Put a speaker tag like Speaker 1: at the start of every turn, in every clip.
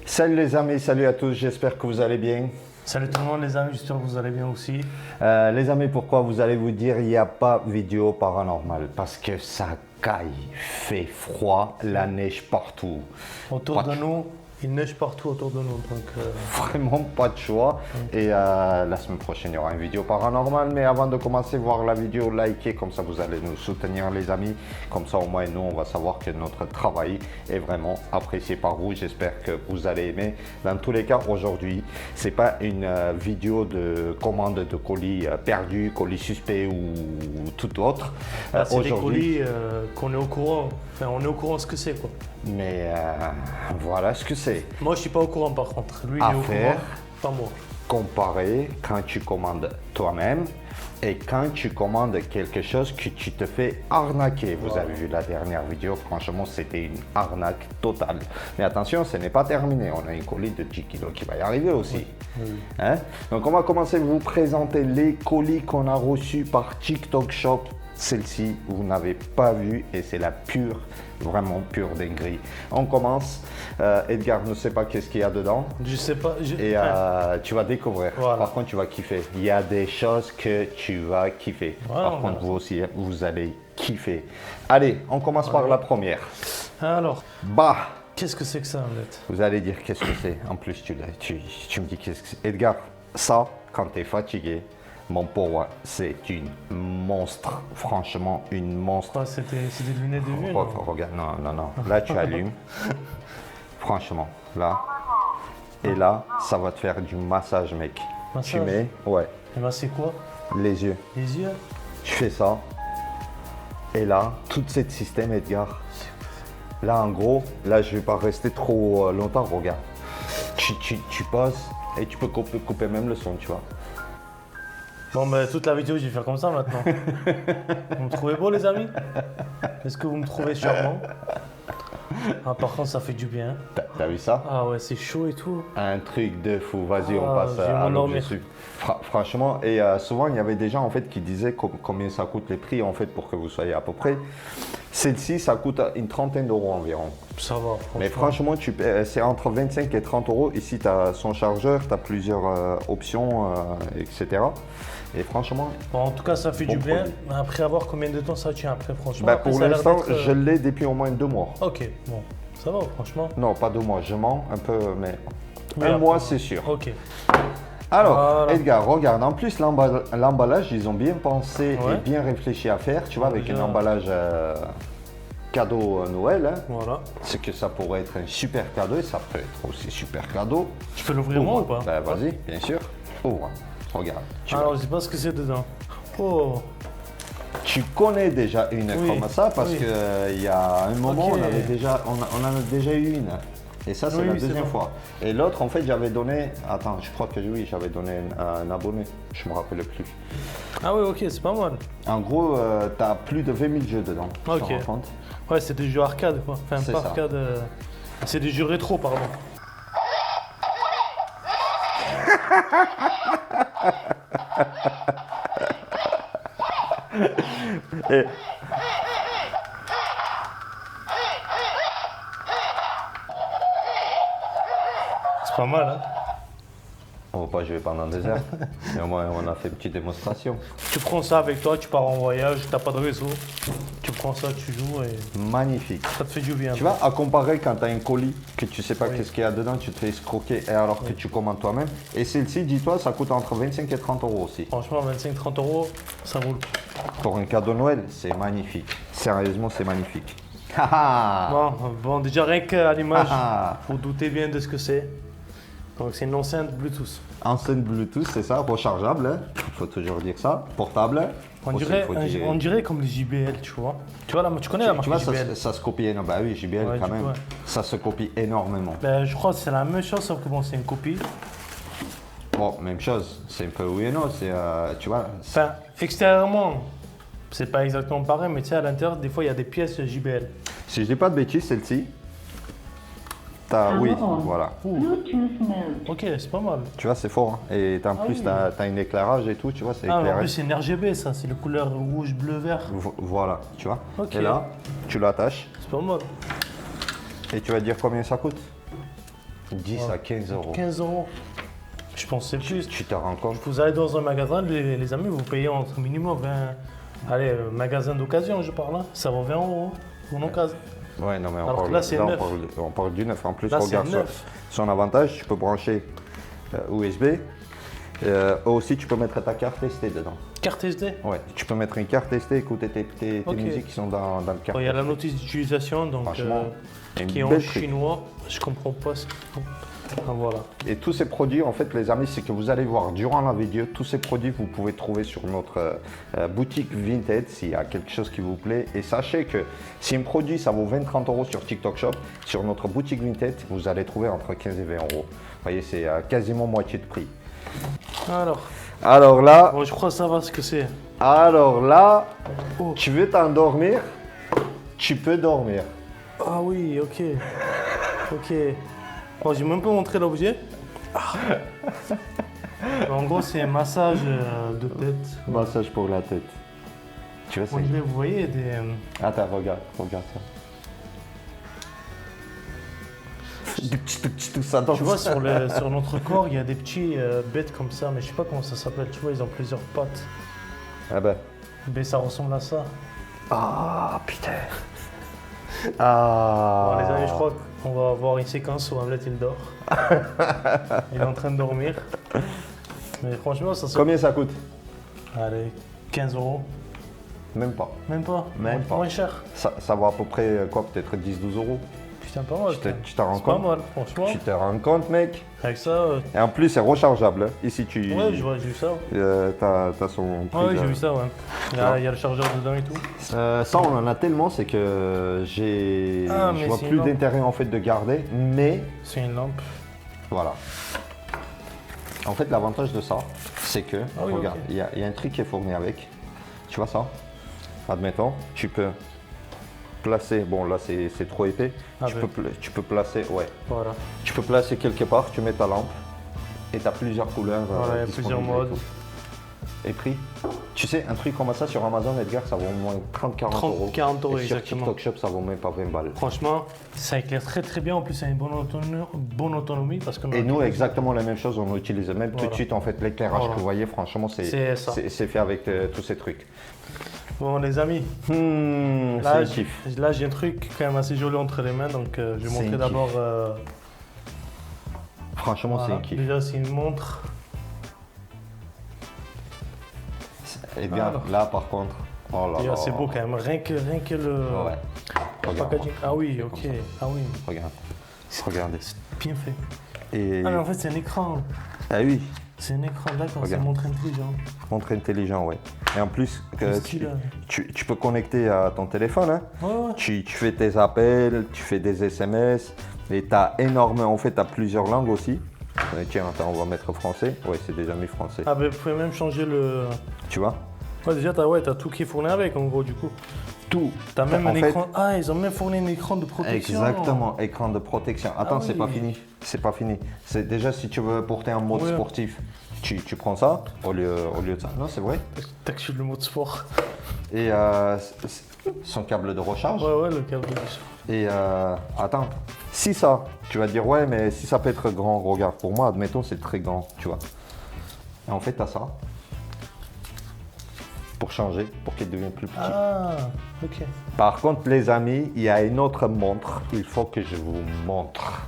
Speaker 1: Salut les amis, salut à tous, j'espère que vous allez bien.
Speaker 2: Salut tout le monde les amis, j'espère que vous allez bien aussi.
Speaker 1: Les amis, pourquoi vous allez vous dire il n'y a pas vidéo paranormale? Parce que ça caille, fait froid, la neige partout.
Speaker 2: Autour de nous, il neige partout autour de nous. Donc,
Speaker 1: Vraiment pas de choix. Et la semaine prochaine, il y aura une vidéo paranormale. Mais avant de commencer, voir la vidéo, likez, comme ça vous allez nous soutenir les amis. Comme ça au moins nous, on va savoir que notre travail est vraiment apprécié par vous. J'espère que vous allez aimer. Dans tous les cas, aujourd'hui, c'est pas une vidéo de commande de colis perdu, colis suspect ou tout autre.
Speaker 2: c'est des colis qu'on est au courant. Enfin, on est au courant de ce que c'est quoi.
Speaker 1: Mais voilà ce que c'est.
Speaker 2: Moi je suis pas au courant par contre. Lui il
Speaker 1: À
Speaker 2: est au
Speaker 1: faire.
Speaker 2: courant, pas moi.
Speaker 1: Comparer quand tu commandes toi-même et quand tu commandes quelque chose que tu te fais arnaquer. Vous avez vu la dernière vidéo, franchement c'était une arnaque totale. Mais attention, ce n'est pas terminé, on a un colis de 10 kilos qui va y arriver aussi.
Speaker 2: Oui.
Speaker 1: Hein? Donc on va commencer à vous présenter les colis qu'on a reçus par TikTok Shop. Celle-ci, vous n'avez pas vu et c'est la pure, vraiment pure dinguerie. On commence. Edgar ne sait pas qu'est-ce qu'il y a dedans.
Speaker 2: Je sais pas.
Speaker 1: Et tu vas découvrir.
Speaker 2: Voilà.
Speaker 1: Par contre, tu vas kiffer. Il y a des choses que tu vas kiffer.
Speaker 2: Voilà,
Speaker 1: Par
Speaker 2: on
Speaker 1: contre,
Speaker 2: verra
Speaker 1: vous aussi, vous allez kiffer. Allez, on commence par la première.
Speaker 2: Alors,
Speaker 1: Bah,
Speaker 2: qu'est-ce que c'est que ça en fait?
Speaker 1: vous allez dire qu'est-ce que c'est. En plus, tu me dis qu'est-ce que c'est. Edgar, ça, quand tu es fatigué, mon pauvre, c'est une monstre. Franchement, une monstre.
Speaker 2: C'est des lunettes de vue. non
Speaker 1: Regarde, non. Là, tu allumes. Franchement, là. Et là, ça va te faire du massage, mec.
Speaker 2: Massage.
Speaker 1: Tu mets, ouais,
Speaker 2: Et ben c'est quoi?
Speaker 1: les yeux.
Speaker 2: Les yeux?
Speaker 1: Tu fais ça. Et là, tout ce système, Edgar. Là, en gros, là, je vais pas rester trop longtemps. Regarde. Tu poses et tu peux couper même le son, tu vois.
Speaker 2: Bon ben toute la vidéo je vais faire comme ça maintenant. Vous me trouvez beau les amis? Est-ce que vous me trouvez charmant? Ah par contre ça fait du bien.
Speaker 1: T'as vu ça?
Speaker 2: Ah ouais c'est chaud et tout.
Speaker 1: Un truc de fou. Vas-y, on
Speaker 2: Ah,
Speaker 1: passe
Speaker 2: je vais
Speaker 1: à
Speaker 2: m'endormir.
Speaker 1: l'objet. Franchement, et souvent, il y avait des gens en fait qui disaient combien ça coûte les prix en fait pour que vous soyez à peu près. Celle-ci, ça coûte une trentaine d'euros environ.
Speaker 2: Ça va.
Speaker 1: Mais franchement, c'est entre 25 et 30 euros. Ici, tu as son chargeur, tu as plusieurs options, etc. Et franchement,
Speaker 2: Bon, en tout cas ça fait
Speaker 1: Bon
Speaker 2: du bien.
Speaker 1: produit.
Speaker 2: Mais après avoir combien de temps ça tient après franchement.
Speaker 1: bah,
Speaker 2: Après,
Speaker 1: pour
Speaker 2: ça a l'air
Speaker 1: l'instant,
Speaker 2: d'être,
Speaker 1: je l'ai depuis au moins 2 mois.
Speaker 2: Ok bon ça va franchement.
Speaker 1: Non, pas 2 mois, je mens un peu, mais
Speaker 2: Oui,
Speaker 1: un
Speaker 2: après,
Speaker 1: mois, c'est sûr.
Speaker 2: Ok.
Speaker 1: Alors,
Speaker 2: Voilà.
Speaker 1: Edgar, regarde, en plus, l'emballage, ils ont bien pensé et
Speaker 2: Ouais.
Speaker 1: bien réfléchi à faire, tu vois, avec
Speaker 2: Déjà.
Speaker 1: un emballage cadeau Noël. Hein.
Speaker 2: Voilà.
Speaker 1: C'est que ça pourrait être un super cadeau et ça peut être aussi super cadeau.
Speaker 2: Je peux l'ouvrir moi ou pas?
Speaker 1: Bah, vas-y, bien sûr. Ouvre. Regarde.
Speaker 2: Alors je sais pas ce que c'est dedans. Oh.
Speaker 1: Tu connais déjà une
Speaker 2: Oui,
Speaker 1: comme ça parce
Speaker 2: oui.
Speaker 1: que il y a un moment,
Speaker 2: Ok.
Speaker 1: on en a déjà eu une. Et ça, c'est
Speaker 2: Oui,
Speaker 1: la
Speaker 2: oui, c'est
Speaker 1: deuxième
Speaker 2: bon.
Speaker 1: fois. Et l'autre, en fait, j'avais donné. Attends, je crois que oui, j'avais donné un abonné. Je me rappelle plus.
Speaker 2: Ah oui ok c'est pas mal.
Speaker 1: En gros, tu as plus de 20 000 jeux dedans. Tu
Speaker 2: Ok.
Speaker 1: te rends compte?
Speaker 2: Ouais c'est des jeux arcade quoi. Enfin
Speaker 1: C'est
Speaker 2: pas
Speaker 1: ça.
Speaker 2: arcade. C'est des jeux rétro pardon.
Speaker 1: Et
Speaker 2: C'est pas mal hein.
Speaker 1: on va pas jouer pendant des heures. Mais au moins, on a fait une petite démonstration.
Speaker 2: Tu prends ça avec toi, tu pars en voyage, t'as pas de réseau. Tu prends ça, tu joues et
Speaker 1: Magnifique.
Speaker 2: ça te fait du bien.
Speaker 1: Tu vois, à comparer quand tu as un colis que tu sais pas
Speaker 2: Oui.
Speaker 1: qu'est-ce qu'il y a dedans, tu te fais escroquer et alors que tu commandes toi-même. Et celle-ci, dis-toi, ça coûte entre 25 et 30 euros aussi.
Speaker 2: Franchement 25-30 euros, ça vaut le coup.
Speaker 1: Pour un cadeau de Noël, c'est magnifique. Sérieusement, c'est magnifique. Haha.
Speaker 2: Bon, déjà rien qu'à l'image,
Speaker 1: Ah.
Speaker 2: vous doutez bien de ce que c'est. Donc c'est une enceinte Bluetooth.
Speaker 1: Enceinte Bluetooth, c'est ça, rechargeable, hein. Il faut toujours dire ça. Portable.
Speaker 2: On
Speaker 1: Aussi,
Speaker 2: dirait,
Speaker 1: il faut dire-
Speaker 2: on dirait comme les JBL, tu vois. Tu vois, là, tu connais la
Speaker 1: Tu
Speaker 2: marque
Speaker 1: vois,
Speaker 2: JBL.
Speaker 1: ça se copie énormément. Bah oui, JBL
Speaker 2: Ouais,
Speaker 1: quand
Speaker 2: du
Speaker 1: même.
Speaker 2: coup, ouais.
Speaker 1: Ça se copie énormément.
Speaker 2: Ben, je crois que c'est la même chose, sauf que bon, c'est une copie.
Speaker 1: Bon, même chose. C'est un peu oui et non. C'est, tu vois,
Speaker 2: Enfin, extérieurement, c'est pas exactement pareil, mais tu sais, à l'intérieur, des fois, il y a des pièces JBL.
Speaker 1: si je dis pas de bêtises, celle-ci. Oui, voilà.
Speaker 3: Bluetooth mode.
Speaker 2: Ok, c'est pas mal.
Speaker 1: Tu vois, c'est fort. Hein. Et en plus,
Speaker 2: oui.
Speaker 1: tu as un éclairage et tout, tu vois, c'est
Speaker 2: Ah, mais en
Speaker 1: éclairé.
Speaker 2: plus, c'est une RGB, ça, c'est les couleurs rouge, bleu, vert.
Speaker 1: Voilà, tu vois.
Speaker 2: Ok.
Speaker 1: Et là, tu l'attaches
Speaker 2: C'est pas mal.
Speaker 1: et tu vas dire combien ça coûte. 10 à 15 euros.
Speaker 2: 15 euros. Je pensais plus.
Speaker 1: Tu te rends compte?
Speaker 2: Vous allez dans un magasin, les amis, vous payez entre minimum 20. Allez, magasin d'occasion, je parle. Hein. Ça vaut 20 euros en occasion.
Speaker 1: Ouais, non, mais
Speaker 2: Alors que là, c'est neuf.
Speaker 1: on parle du neuf. En plus,
Speaker 2: Là,
Speaker 1: regarde
Speaker 2: c'est neuf.
Speaker 1: son avantage, tu peux brancher USB. Aussi, tu peux mettre ta carte SD dedans.
Speaker 2: Carte SD.
Speaker 1: Ouais, tu peux mettre une carte SD, écouter tes
Speaker 2: Ok.
Speaker 1: musiques qui sont dans le carte.
Speaker 2: Il y a la notice d'utilisation, donc
Speaker 1: Franchement, une
Speaker 2: qui est en
Speaker 1: belle truc.
Speaker 2: chinois. Je comprends pas ce qu'ils font. Ah, voilà.
Speaker 1: Et tous ces produits, en fait, les amis, c'est que vous allez voir durant la vidéo, tous ces produits, vous pouvez trouver sur notre boutique Vinted s'il y a quelque chose qui vous plaît. Et sachez que si un produit, ça vaut 20-30 euros sur TikTok Shop, sur notre boutique Vinted, vous allez trouver entre 15 et 20 euros. Vous voyez, c'est quasiment moitié de prix.
Speaker 2: Alors,
Speaker 1: là,
Speaker 2: bon, je crois savoir ce que c'est.
Speaker 1: Oh. Tu veux t'endormir, tu peux dormir.
Speaker 2: Ah oui, ok. Ok. Bon, j'ai même pas montré l'objet. Ah. En gros, c'est un massage de tête.
Speaker 1: Massage pour la tête. Tu vois,
Speaker 2: On dirait, vous voyez, des...
Speaker 1: Attends, regarde ça. Ça danse.
Speaker 2: Tu vois, sur notre corps, il y a des petits bêtes comme ça, mais je sais pas comment ça s'appelle. Tu vois, ils ont plusieurs pattes.
Speaker 1: Ah ben.
Speaker 2: Mais ça ressemble à ça.
Speaker 1: Ah, putain. Ah.
Speaker 2: Bon, les amis, je crois qu'on va avoir une séquence où Hamlet, il dort. Il est en train de dormir. Mais franchement, ça se...
Speaker 1: Combien ça coûte?
Speaker 2: Allez, 15 euros.
Speaker 1: Même pas.
Speaker 2: Même pas.
Speaker 1: Même pas.
Speaker 2: Moins cher.
Speaker 1: Ça va à peu près, quoi, peut-être 10-12 euros.
Speaker 2: Putain, pas mal.
Speaker 1: Tu t'en rends
Speaker 2: C'est pas
Speaker 1: compte?
Speaker 2: mal, franchement.
Speaker 1: Tu te rends compte, mec?
Speaker 2: Avec ça...
Speaker 1: Et en plus, c'est rechargeable. Hein. Ici, tu.
Speaker 2: Ouais, j'ai vu ça.
Speaker 1: T'as son.
Speaker 2: Ouais, j'ai vu ça, ouais. Il y a le chargeur dedans et tout.
Speaker 1: Ça, on en a tellement, c'est que je vois
Speaker 2: c'est
Speaker 1: plus
Speaker 2: une
Speaker 1: d'intérêt en fait de garder, mais
Speaker 2: C'est une lampe.
Speaker 1: voilà. En fait, l'avantage de ça, c'est que,
Speaker 2: oui,
Speaker 1: regarde,
Speaker 2: ok.
Speaker 1: il y a un truc qui est fourni avec. Tu vois ça? Admettons, tu peux placer, bon là c'est trop épais, tu peux placer, ouais.
Speaker 2: Voilà.
Speaker 1: Tu peux placer quelque part, tu mets ta lampe et tu as plusieurs couleurs.
Speaker 2: Voilà, il y a plusieurs
Speaker 1: disponibles
Speaker 2: modes.
Speaker 1: Et prix? Tu sais, un truc comme ça sur Amazon, Edgar, ça vaut au moins 30-40 euros.
Speaker 2: 40 euros,
Speaker 1: et sur
Speaker 2: exactement.
Speaker 1: TikTok Shop, ça vaut même pas 20 balles.
Speaker 2: Franchement, ça éclaire très très bien. En plus, ça a une bonne autonomie parce que...
Speaker 1: Et nous, exactement la même chose, on utilise même tout de suite en fait l'éclairage
Speaker 2: Voilà.
Speaker 1: que vous voyez, franchement,
Speaker 2: C'est ça.
Speaker 1: c'est fait avec tous ces trucs.
Speaker 2: Bon, les amis,
Speaker 1: C'est
Speaker 2: là,
Speaker 1: un kiff.
Speaker 2: là j'ai un truc quand même assez joli entre les mains. Donc, je vais
Speaker 1: C'est
Speaker 2: montrer
Speaker 1: un
Speaker 2: d'abord...
Speaker 1: Franchement,
Speaker 2: voilà.
Speaker 1: c'est un kiff.
Speaker 2: Déjà, c'est une montre.
Speaker 1: Et bien,
Speaker 2: Alors.
Speaker 1: là par contre, oh là
Speaker 2: Déjà,
Speaker 1: là.
Speaker 2: c'est beau quand même. Rien que le...
Speaker 1: Ouais. Regarde,
Speaker 2: packaging. Ah oui, ok. Ah oui,
Speaker 1: regarde. Regardez.
Speaker 2: bien fait.
Speaker 1: Et...
Speaker 2: Ah mais en fait, c'est un écran.
Speaker 1: Ah oui,
Speaker 2: C'est un écran, d'accord. C'est
Speaker 1: Regarde.
Speaker 2: une montre intelligente.
Speaker 1: montre intelligent, ouais. Et en plus,
Speaker 2: C'est
Speaker 1: tu,
Speaker 2: stylé.
Speaker 1: tu peux connecter à ton téléphone, hein.
Speaker 2: Ouais, ouais.
Speaker 1: Tu fais tes appels, tu fais des SMS, et tu as énormément, en fait, tu as plusieurs langues aussi. Tiens, attends, on va mettre français. Ouais, c'est déjà mis français.
Speaker 2: Ah ben, vous pouvez même changer le...
Speaker 1: Tu vois?
Speaker 2: Ouais, déjà, t'as tout qui est fourni avec, en gros, du coup.
Speaker 1: Tout.
Speaker 2: T'as même
Speaker 1: En
Speaker 2: un
Speaker 1: fait-
Speaker 2: écran... Ah, ils ont même fourni un écran de protection.
Speaker 1: Exactement, écran de protection. Attends, c'est
Speaker 2: oui.
Speaker 1: pas fini. C'est pas fini. C'est déjà si tu veux porter un mode
Speaker 2: Ouais.
Speaker 1: sportif, tu prends ça au lieu de ça. Non, c'est vrai.
Speaker 2: T'as que le mode sport.
Speaker 1: Et son câble de recharge.
Speaker 2: Ouais, ouais, le câble de...
Speaker 1: Et attends, si ça, tu vas dire ouais, mais si ça peut être grand, regarde, pour moi, admettons, c'est très grand, tu vois. Et en fait, tu as ça pour changer, pour qu'il devienne plus petit.
Speaker 2: Ah, ok.
Speaker 1: Par contre, les amis, il y a une autre montre, il faut que je vous montre.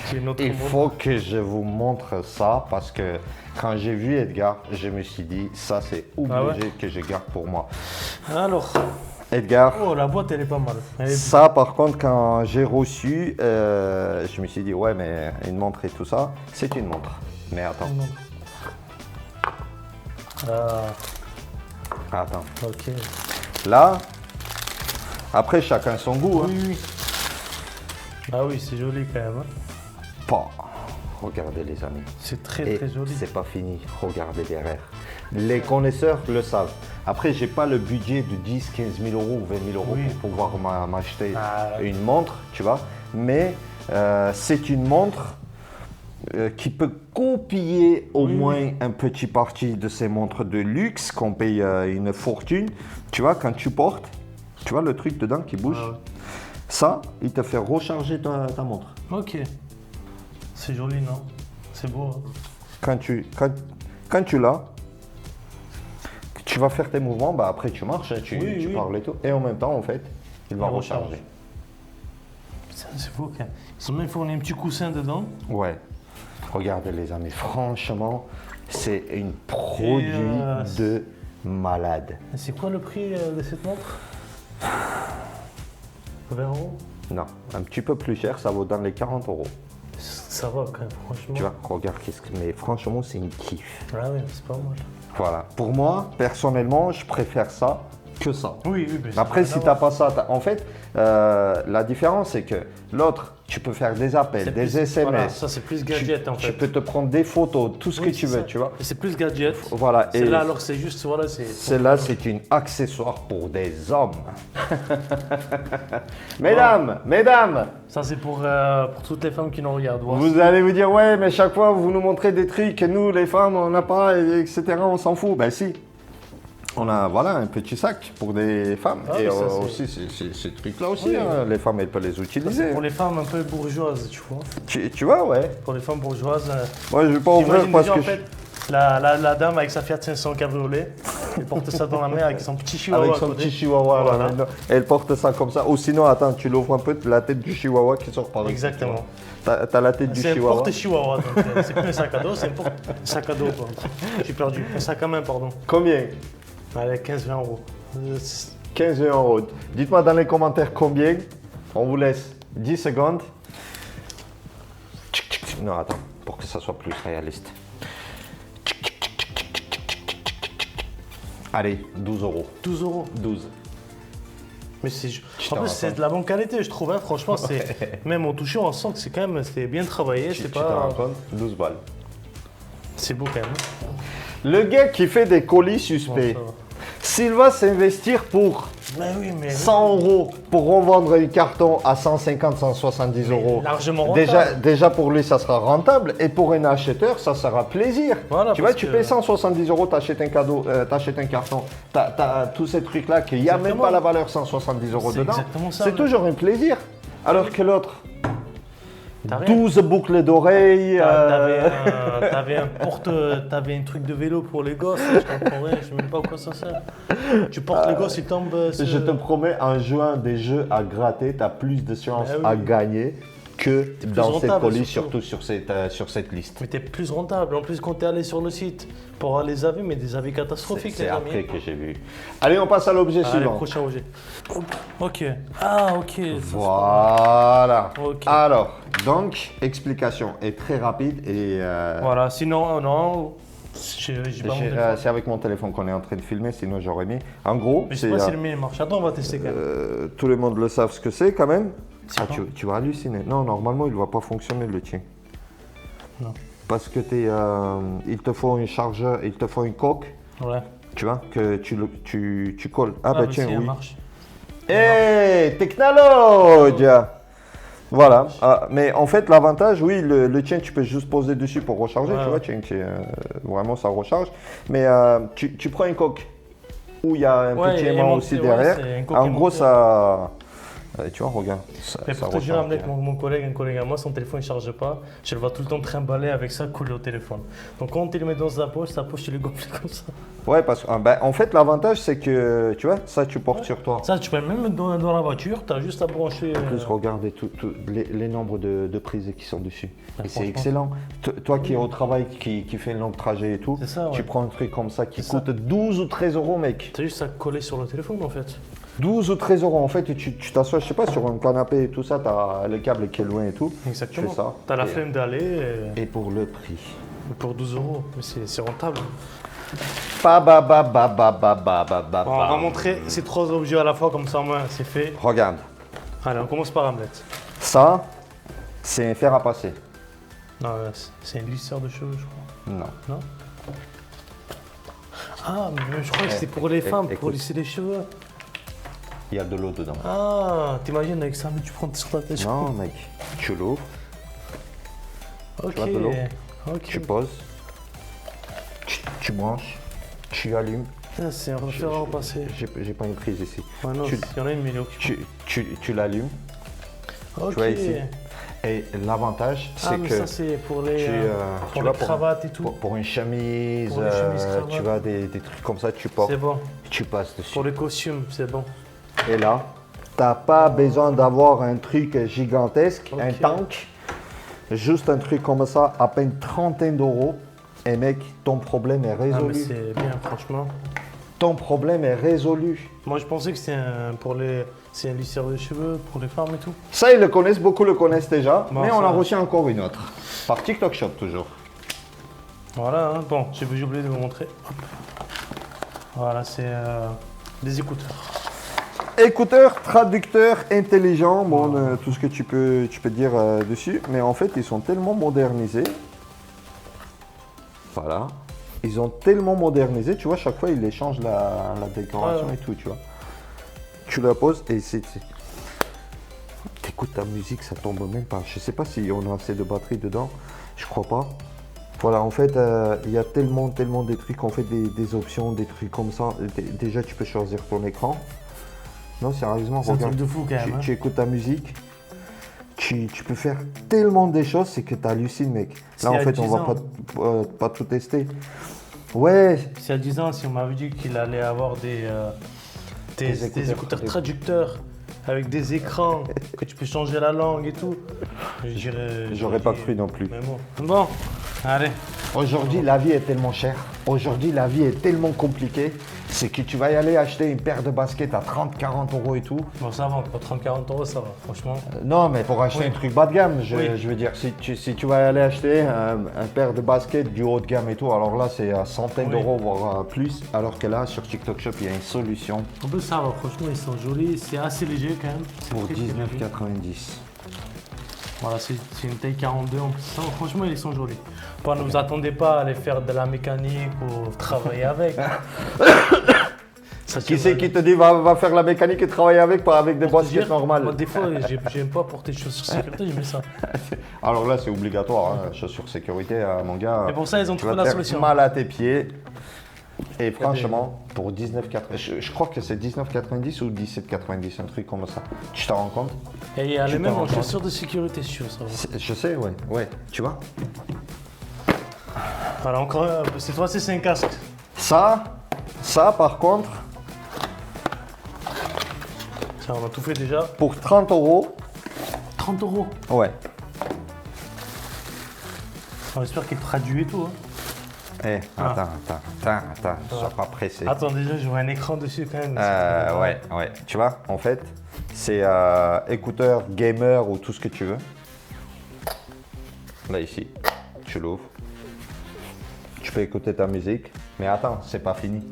Speaker 2: C'est une autre
Speaker 1: Il
Speaker 2: montre.
Speaker 1: faut que je vous montre ça parce que quand j'ai vu Edgar, je me suis dit, ça c'est obligé que je garde pour moi.
Speaker 2: Alors,
Speaker 1: Edgar,
Speaker 2: oh, la boîte, elle est pas mal. Elle est...
Speaker 1: ça par contre, quand j'ai reçu, je me suis dit, ouais, mais une montre et tout ça, c'est une montre. Mais attends, attends.
Speaker 2: Ok.
Speaker 1: Là, après, chacun son goût. Hein.
Speaker 2: Oui, oui. Ah oui, c'est joli quand même. Hein.
Speaker 1: Pas. Regardez les amis.
Speaker 2: C'est très
Speaker 1: Et
Speaker 2: très joli.
Speaker 1: c'est pas fini, regardez derrière. Les connaisseurs le savent. Après, j'ai pas le budget de 10, 15 000 euros ou 20 000 euros
Speaker 2: Oui.
Speaker 1: pour pouvoir m'acheter
Speaker 2: Ah.
Speaker 1: une montre, tu vois. Mais c'est une montre qui peut copier au
Speaker 2: Oui.
Speaker 1: moins un petit parti de ces montres de luxe qu'on paye une fortune. Tu vois, quand tu portes, tu vois le truc dedans qui bouge.
Speaker 2: Ah ouais.
Speaker 1: Ça, il te fait recharger ta montre.
Speaker 2: Ok. C'est joli, non? C'est beau. Hein.
Speaker 1: Quand tu l'as, tu vas faire tes mouvements, bah après tu marches, hein, tu parles et tout. Et en même temps, en fait, il va recharger.
Speaker 2: Putain, c'est beau quand même. Ils ont même fourni un petit coussin dedans.
Speaker 1: Ouais. Regardez les amis, franchement, c'est une produit de malade.
Speaker 2: C'est quoi le prix de cette montre? 20 €?
Speaker 1: Non, un petit peu plus cher, ça vaut dans les 40 €.
Speaker 2: Ça va quand même, franchement.
Speaker 1: Tu vois, regarde, mais franchement, c'est une kiff.
Speaker 2: Ah oui, c'est pas mal.
Speaker 1: Voilà. Pour moi, personnellement, je préfère ça que ça.
Speaker 2: Oui, oui.
Speaker 1: Après, si tu n'as pas ça, en fait, la différence, c'est que l'autre, tu peux faire des appels, des SMS.
Speaker 2: Voilà, ça, c'est plus gadget en fait.
Speaker 1: Tu peux te prendre des photos, tout ce que tu veux, tu vois.
Speaker 2: C'est plus gadget.
Speaker 1: Voilà.
Speaker 2: C'est là, alors c'est juste, voilà,
Speaker 1: Celle-là, c'est une accessoire pour des hommes. Mesdames.
Speaker 2: Ça, c'est pour toutes les femmes qui nous regardent.
Speaker 1: Vous allez vous dire, ouais, mais chaque fois, vous nous montrez des trucs que nous, les femmes, on n'a pas, etc. On s'en fout. Ben si. On a voilà, un petit sac pour des femmes.
Speaker 2: Ah,
Speaker 1: et
Speaker 2: aussi,
Speaker 1: ces trucs-là aussi, hein, les femmes, elles peuvent les utiliser.
Speaker 2: Pour les femmes un peu bourgeoises, tu vois.
Speaker 1: Tu vois, ouais.
Speaker 2: Pour les femmes bourgeoises.
Speaker 1: Moi, je vais pas ouvrir parce que...
Speaker 2: En fait, la dame avec sa Fiat 500 cabriolet, elle porte ça dans la main avec son petit chihuahua.
Speaker 1: Avec son petit chihuahua, voilà. Elle porte ça comme ça. Ou sinon, attends, tu l'ouvres un peu, la tête du chihuahua qui sort par là.
Speaker 2: Exactement.
Speaker 1: T'as la tête du chihuahua.
Speaker 2: C'est un porte-chihuahua, donc c'est plus un sac à dos, c'est un sac à dos. J'ai perdu. Un sac à main, pardon.
Speaker 1: Combien?
Speaker 2: Allez, 15-20 €.
Speaker 1: 15 €. Dites-moi dans les commentaires combien. On vous laisse 10 secondes. Non, attends, pour que ça soit plus réaliste. Allez, 12 €.
Speaker 2: 12 €.
Speaker 1: 12.
Speaker 2: Mais en plus, c'est de la bonne qualité, je trouve. Hein. Franchement, même au toucher, on sent que c'est quand même bien travaillé.
Speaker 1: Tu t'en rends compte? 12 balles.
Speaker 2: C'est beau quand même.
Speaker 1: Le gars qui fait des colis suspects, s'il va s'investir pour 100 € pour revendre un carton à 150, 170 €,
Speaker 2: largement rentable.
Speaker 1: Déjà pour lui, ça sera rentable. Et pour un acheteur, ça sera plaisir.
Speaker 2: Voilà,
Speaker 1: tu vois, tu payes 170 €, tu achètes un cadeau, tu achètes un carton, tu as tous ces trucs-là qu'il n'y a même pas la valeur 170 € dedans. C'est toujours un plaisir. Alors que l'autre, 12 boucles d'oreilles.
Speaker 2: T'avais un truc de vélo pour les gosses, je comprends rien, je sais même pas à quoi ça sert. Tu portes les gosses, ils tombent.
Speaker 1: Je te promets, en jouant des jeux à gratter, tu as plus de chances à gagner que dans cette colis, surtout sur cette liste.
Speaker 2: Mais tu es plus rentable. En plus, quand tu es allé sur le site pour avoir les avis, mais des avis catastrophiques, les amis.
Speaker 1: C'est après que j'ai vu. Allez, on passe à l'objet suivant.
Speaker 2: Le prochain objet. Ok. Ah, ok.
Speaker 1: Voilà.
Speaker 2: Okay.
Speaker 1: Alors, donc, explication est très rapide et...
Speaker 2: Voilà, sinon, non...
Speaker 1: C'est avec mon téléphone qu'on est en train de filmer, sinon j'aurais mis. En gros,
Speaker 2: je sais pas si le mien marche. Attends, on va tester quand même.
Speaker 1: Tout le monde le savent ce que c'est quand même. Tu vas halluciner. Non, normalement, il ne va pas fonctionner le tien.
Speaker 2: Non.
Speaker 1: Parce que il te faut un chargeur, il te faut une coque.
Speaker 2: Ouais.
Speaker 1: Tu vois, que tu colles. Ah, bah tiens, oui.
Speaker 2: Marche.
Speaker 1: Hey, technologie! Voilà, mais en fait l'avantage, oui, le tien tu peux juste poser dessus pour recharger, tu vois, tiens, vraiment ça recharge. Mais tu prends une coque où il y a un petit aimant aussi derrière. En gros ça, tu vois, regarde.
Speaker 2: Mais pour te dire, un collègue à moi, son téléphone ne charge pas. Je le vois tout le temps trimballer avec ça collé au téléphone. Donc quand tu le mets dans sa poche, tu le gonfles comme ça.
Speaker 1: Ouais, parce que en fait l'avantage c'est que tu vois, ça tu portes sur toi.
Speaker 2: Ça tu peux même mettre dans la voiture, tu as juste à brancher.
Speaker 1: En plus, regardez les nombres de prises qui sont dessus. Et c'est excellent. Toi qui es au travail, qui fait un long trajet et tout, tu prends un truc comme ça qui coûte 12 ou 13 € mec.
Speaker 2: Tu as juste à coller sur le téléphone en fait.
Speaker 1: 12 ou 13 € en fait, et tu t'assois, je sais pas, sur un canapé et tout ça, tu as le câble qui est loin et tout.
Speaker 2: Exactement.
Speaker 1: Tu fais ça.
Speaker 2: Tu as la flemme d'aller.
Speaker 1: Et pour le prix.
Speaker 2: Pour 12 €, mais c'est rentable.
Speaker 1: On
Speaker 2: va montrer ces 3 objets à la fois, comme ça au moins c'est fait.
Speaker 1: Regarde.
Speaker 2: Allez, on commence par Hamlet.
Speaker 1: Ça, c'est un fer à passer.
Speaker 2: Non, c'est un lisseur de cheveux, je crois.
Speaker 1: Non.
Speaker 2: Ah, mais je crois que c'est pour les femmes, pour lisser les cheveux.
Speaker 1: Il y a de l'eau dedans.
Speaker 2: Ah, t'imagines avec ça, mais tu prends sur ta tête.
Speaker 1: Non, mec, tu l'ouvres.
Speaker 2: Ok.
Speaker 1: Tu vois de l'eau.
Speaker 2: Ok.
Speaker 1: Tu poses. Tu branches. Tu allumes.
Speaker 2: C'est un fer à repasser.
Speaker 1: J'ai pas une prise ici.
Speaker 2: Ouais, non, il y en a une million.
Speaker 1: Tu l'allumes.
Speaker 2: Ok.
Speaker 1: Tu vois ici. Et l'avantage,
Speaker 2: Ah,
Speaker 1: c'est
Speaker 2: mais
Speaker 1: que
Speaker 2: ça, c'est pour les,
Speaker 1: tu
Speaker 2: pour
Speaker 1: vois,
Speaker 2: les cravates et tout.
Speaker 1: pour une chemise,
Speaker 2: Pour les chemises,
Speaker 1: tu
Speaker 2: cravates.
Speaker 1: vois, des trucs comme ça, tu portes,
Speaker 2: C'est bon.
Speaker 1: tu passes dessus.
Speaker 2: Pour les costumes, c'est bon.
Speaker 1: Et là, t'as pas besoin d'avoir un truc gigantesque, un
Speaker 2: Ok.
Speaker 1: tank. Juste un truc comme ça, à peine trentaine d'euros. Et mec, ton problème est
Speaker 2: Ah, mais
Speaker 1: résolu.
Speaker 2: c'est bien, franchement.
Speaker 1: Ton problème est résolu.
Speaker 2: Moi, je pensais que c'est un lisseur de cheveux pour les femmes et tout.
Speaker 1: Ça, ils le connaissent, beaucoup le connaissent déjà.
Speaker 2: Bon,
Speaker 1: mais
Speaker 2: ça
Speaker 1: on a
Speaker 2: va.
Speaker 1: reçu encore une autre. Par TikTok Shop toujours.
Speaker 2: Voilà, hein. Bon, j'ai oublié de vous montrer. Hop. Voilà, c'est des écouteurs.
Speaker 1: Écouteurs, traducteurs intelligents, bon, tout ce que tu peux dire dessus. Mais en fait, ils sont tellement modernisés. Voilà. Ils ont tellement modernisé, tu vois, chaque fois, ils les changent la décoration
Speaker 2: Ouais.
Speaker 1: et tout, tu vois. Tu la poses et c'est... T'écoutes ta musique, ça tombe même pas. Je sais pas si on a assez de batterie dedans, je crois pas. Voilà, en fait, il y a tellement des trucs, en fait, des options, des trucs comme ça. Déjà, tu peux choisir ton écran. Non, sérieusement,
Speaker 2: C'est un
Speaker 1: regarde.
Speaker 2: truc de fou quand même.
Speaker 1: Tu écoutes ta musique, tu peux faire tellement des choses, c'est que tu hallucines, mec.
Speaker 2: C'est
Speaker 1: Là, en
Speaker 2: il y a
Speaker 1: fait, on
Speaker 2: 10
Speaker 1: va
Speaker 2: ans.
Speaker 1: pas tout tester. Ouais,
Speaker 2: Il y a 10 ans, si on m'avait dit qu'il allait avoir des écouteurs traducteurs avec des écrans, que tu peux changer la langue et tout,
Speaker 1: j'aurais pas cru non plus.
Speaker 2: Mais bon, allez.
Speaker 1: Aujourd'hui, la vie est tellement chère. Aujourd'hui, la vie est tellement compliquée. C'est que tu vas y aller acheter une paire de baskets à 30-40 euros et tout.
Speaker 2: Bon, ça va, pour 30-40 euros, ça va, franchement.
Speaker 1: Non, mais pour acheter
Speaker 2: Oui.
Speaker 1: un truc bas de gamme, je
Speaker 2: Oui.
Speaker 1: veux dire, si tu vas aller acheter un paire de baskets du haut de gamme et tout, alors là, c'est à centaines
Speaker 2: Oui.
Speaker 1: d'euros, voire plus. Alors que là, sur TikTok Shop, il y a une solution
Speaker 2: En plus, ça va, franchement, ils sont jolis, c'est assez léger quand même. C'est
Speaker 1: pour
Speaker 2: très, très léger.
Speaker 1: 19,90.
Speaker 2: Voilà, c'est une taille 42 en plus. Ça, franchement, ils sont jolis. Bon, ne vous attendez pas à aller faire de la mécanique ou travailler avec. Ça,
Speaker 1: Qui c'est qui te dit va faire la mécanique et travailler avec, pas avec des
Speaker 2: Pour te
Speaker 1: baskets
Speaker 2: dire,
Speaker 1: normales?
Speaker 2: Moi, des fois, j'aime pas porter de chaussures sécurité, je mets ça.
Speaker 1: Alors là, c'est obligatoire, hein, chaussures sécurité, mon gars.
Speaker 2: Et pour ça, ils ont
Speaker 1: tu
Speaker 2: trouvé
Speaker 1: vas
Speaker 2: la
Speaker 1: te faire
Speaker 2: solution.
Speaker 1: mal à tes pieds. Et franchement, pour 19,90, je crois que c'est 19,90 ou 17,90, un truc comme ça. Tu t'en rends compte?
Speaker 2: Et il y a
Speaker 1: Tu
Speaker 2: les mêmes
Speaker 1: t'en
Speaker 2: en
Speaker 1: rends compte?
Speaker 2: chaussures de sécurité, si tu veux savoir.
Speaker 1: Je sais, ouais, tu vois.
Speaker 2: Voilà, encore, cette fois-ci, c'est un casque.
Speaker 1: Ça, par contre,
Speaker 2: Ça, on a tout fait déjà.
Speaker 1: pour 30 euros,
Speaker 2: 30 euros.
Speaker 1: ouais.
Speaker 2: On espère qu'il traduit et tout. Hein.
Speaker 1: Eh, attends, sois pas pressé.
Speaker 2: Attends, déjà, je vois un écran dessus quand même.
Speaker 1: Ouais. Tu vois, en fait, c'est écouteur, gamer ou tout ce que tu veux. Là, ici, tu l'ouvres. Tu peux écouter ta musique. Mais attends, c'est pas fini.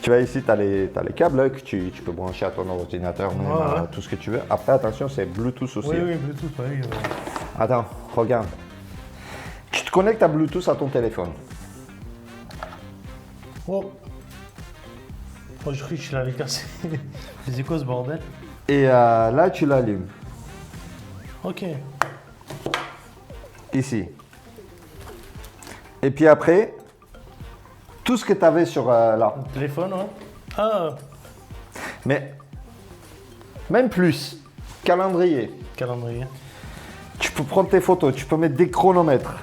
Speaker 1: Tu vois, ici, tu as les câbles que tu peux brancher à ton ordinateur, même
Speaker 2: Ouais.
Speaker 1: tout ce que tu veux. Après, attention, c'est Bluetooth aussi.
Speaker 2: Oui, Bluetooth, oui.
Speaker 1: Attends, regarde. Tu te connectes à Bluetooth à ton téléphone.
Speaker 2: Oh. Oh, je croyais que je l'avais cassé. C'est quoi ce bordel?
Speaker 1: Et là, tu l'allumes.
Speaker 2: Ok.
Speaker 1: Ici. Et puis après, tout ce que tu avais sur là.
Speaker 2: Téléphone, ouais. Ah,
Speaker 1: Mais même plus. Calendrier.
Speaker 2: calendrier.
Speaker 1: Tu peux prendre tes photos, tu peux mettre des chronomètres.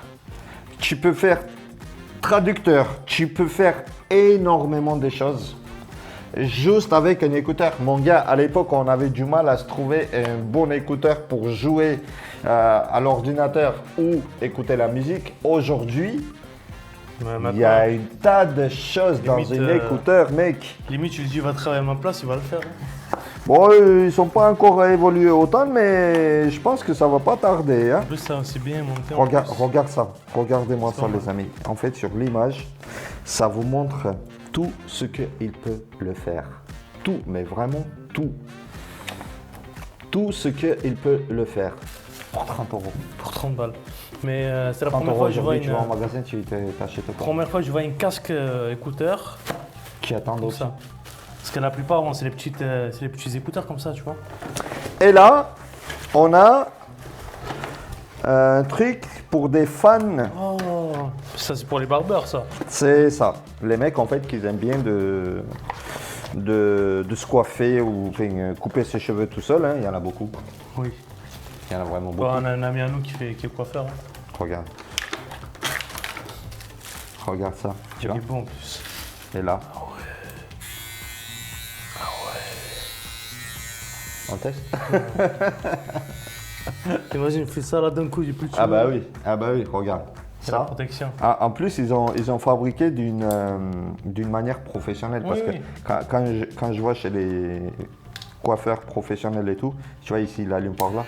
Speaker 1: Tu peux faire traducteur. Tu peux faire énormément de choses. Juste avec un écouteur. Mon gars, à l'époque, on avait du mal à se trouver un bon écouteur pour jouer à l'ordinateur ou écouter la musique. Aujourd'hui,
Speaker 2: Ouais,
Speaker 1: il y a
Speaker 2: maintenant,
Speaker 1: une tas de choses dans
Speaker 2: Limite,
Speaker 1: un écouteur, mec.
Speaker 2: limite, tu lui dis, va travailler à ma place, il va le faire. Hein.
Speaker 1: Bon, ils sont pas encore évolués autant, mais je pense que ça va pas tarder. Hein.
Speaker 2: En plus, ça, c'est bien monté. en
Speaker 1: Regarde,
Speaker 2: plus.
Speaker 1: regarde ça. Regardez-moi
Speaker 2: C'est
Speaker 1: ça,
Speaker 2: pas
Speaker 1: les amis. En fait, sur l'image, ça vous montre tout ce qu'il peut le faire. Tout, mais vraiment tout. Tout ce qu'il peut le faire. Pour 30 euros.
Speaker 2: Pour 30 balles. Mais c'est la
Speaker 1: 30
Speaker 2: première
Speaker 1: euros
Speaker 2: fois que je vois
Speaker 1: aujourd'hui, tu vas en
Speaker 2: une.
Speaker 1: magasin, tu t'achètes quoi?
Speaker 2: Première fois que je vois une casque écouteur
Speaker 1: Qui attend
Speaker 2: comme
Speaker 1: aussi.
Speaker 2: ça. Parce que la plupart, bon, c'est les petits écouteurs comme ça, tu vois.
Speaker 1: Et là, on a un truc pour des fans.
Speaker 2: Oh, ça c'est pour les barbeurs, ça.
Speaker 1: C'est ça. Les mecs, en fait, qui aiment bien de se coiffer ou enfin, couper ses cheveux tout seul, hein, il y en a beaucoup.
Speaker 2: Oui.
Speaker 1: Il y en a vraiment beaucoup.
Speaker 2: Bon, on a un ami à nous qui est coiffeur. Hein.
Speaker 1: Regarde. Regarde ça, tu vois.
Speaker 2: Il est bon en plus.
Speaker 1: Et là.
Speaker 2: Ah ouais.
Speaker 1: On teste.
Speaker 2: Imagine, fais ça là d'un coup, j'ai plus de
Speaker 1: Ah bah
Speaker 2: cheveux.
Speaker 1: oui, ah bah oui, regarde.
Speaker 2: C'est la
Speaker 1: Ça.
Speaker 2: protection.
Speaker 1: Ah, en plus, ils ont fabriqué d'une manière professionnelle. Parce
Speaker 2: Oui,
Speaker 1: que
Speaker 2: oui.
Speaker 1: quand je vois chez les coiffeurs professionnels et tout, tu vois ici, il allume par là.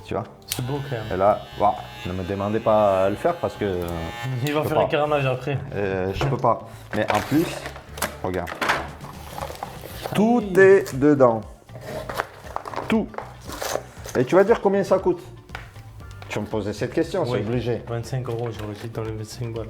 Speaker 1: Tu vois.
Speaker 2: C'est beau quand même.
Speaker 1: Et là, ouah, ne me demandez pas à le faire parce que
Speaker 2: Il va
Speaker 1: peux
Speaker 2: faire
Speaker 1: pas.
Speaker 2: un carnage après.
Speaker 1: je peux pas. Mais en plus, regarde.
Speaker 2: Ah
Speaker 1: Tout
Speaker 2: oui.
Speaker 1: est dedans. Tout. Et tu vas dire combien ça coûte? Tu me posais cette question, c'est
Speaker 2: Oui.
Speaker 1: obligé.
Speaker 2: 25 euros, j'aurais dit dans les 25 balles.